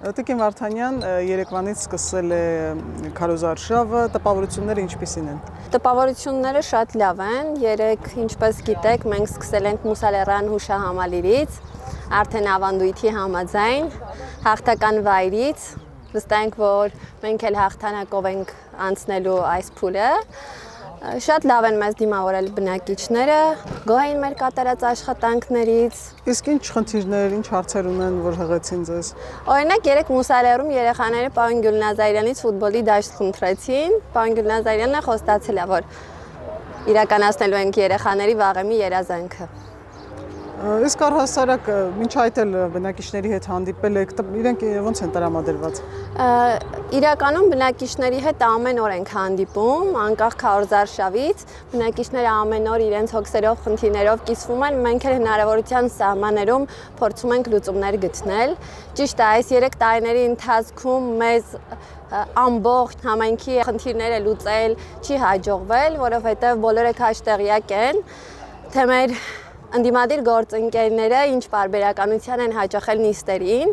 Տիկին Վարդանյան երեկվանից սկսել է քարոզարշավը, տպավորությունները ինչպիսին են։ Տպավորությունները շատ լավ են։ Երեք, ինչպես գիտեք, մենք սկսել ենք Մուսալեռան հուշահամալիրից, արդեն ավանդույթի համաձայն, հաղթական վայրից։ Վստահ ենք, որ մենք էլ հաղթանակով ենք անցնելու այս փուլը։ Շատ լավ են մեզ դիմավորել բնակիչները, գոհ են մեր կատարած աշխատանքներից։ Իսկ ինչ խնդիրներ, ինչ հարցեր ունեն, որ հղեցին ձեզ։ Օրինակ, երեք Մուսալեռում երեխաները պարոն Գյուլնազարյանից ֆուտբոլի դաշտ խնդրեցին։ Պարոն Գյուլնազարյանը խոստացել է, որ իրականացնելու ենք երեխաների վաղեմի երազանքը։ Իսկ առհասարակ մինչ այդ էլ բնակիչների հետ հանդիպել եք, իրենք ոնց են տրամադրված։ Իրականում բնակիչների հետ ամեն օր ենք հանդիպում, անկախ քարոզարշավից, բնակիչները ամեն օր իրենց հոգսերով, խնդիրներով կիսվում են, մենք էլ հնարավորության սահմաններում փորձում ենք լուծումներ գտնել։ Ճիշտ է, այս 3 տարիների ընթացքում մեզ ամբողջ համայնքի խնդիրները լուծել չի հաջողվել, որովհետև բոլորը քաշտեղյակ են, թե մեր ընդդիմադիր գործընկերները ինչ պարբերականության են հաճախել նիստերին,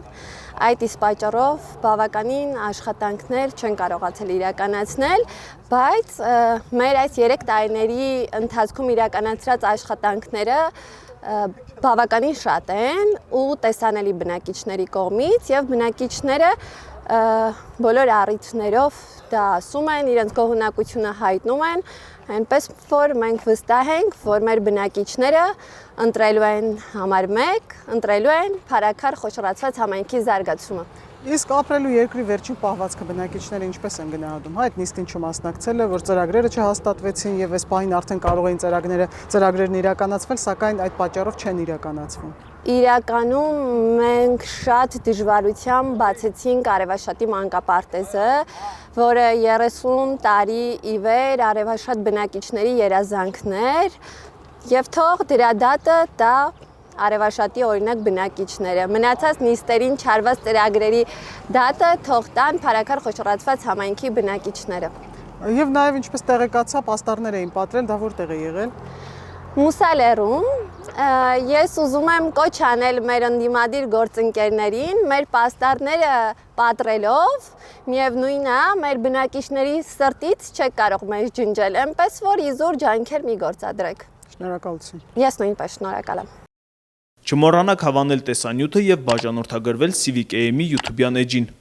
այդ իսկ պատճառով բավականին աշխատանքներ չեն կարողացել իրականացնել, բայց մեր այս 3 տարիների ընթացքում իրականացրած աշխատանքները բավականին շատ են ու տեսանելի բնակիչների կողմից եւ բնակիչները բոլոր առիթներով դա ասում են, իրենց գոհունակությունը հայտնում են, այնպես որ մենք վստահ ենք, որ մեր բնակիչները ընտրելու են համար 1, ընտրելու են փառաքար խոշորացված համայնքի զարգացումը։ Իսկ ապրելու երկրի վերջին պահվածքը բնակիչները ինչպես են գնահատում։ Այդ նիստին չմասնակցել է, որ ծրագրերը չհաստատվեցին եւ այս պահին արդեն կարող էին ծրագրերն իրականացվել, սակայն այդ պատճառով չեն իրականացվում։ Իրականում մենք շատ դժվարությամբ բացեցինք Արևաշատի մանկապարտեզը, որը 30 տարի ի վեր Արևաշատ բնակիչների երազանքն էր, եւ թող դրա դատը տա Արևաշատի օրինակ բնակիչները։ Մնացած նիստերին չարված ծրագրերի դատը թող տան փառաքար խոշորացված համայնքի բնակիչները։ Եվ նաեւ ինչպես տեղեկացա, պաստառներ էին պատրել, դա որտեղ է եղել։ Մուսալեռում ես ուզում եմ կոչ անել մեր ընդդիմադիր գործընկերներին, մեր պաստառները պատրելով, միևնույնն է, մեր բնակիչների սրտից չեք կարող մեզ ջնջել, այնպես որ իզուր ջանքեր մի գործադրեք։ Շնորհակալություն։ Ես նույնպես շնորհակալ եմ։ Չմոռանաք հավանել տեսանյութը եւ բաժանորդագրվել Civic AM-ի YouTube-յան էջին։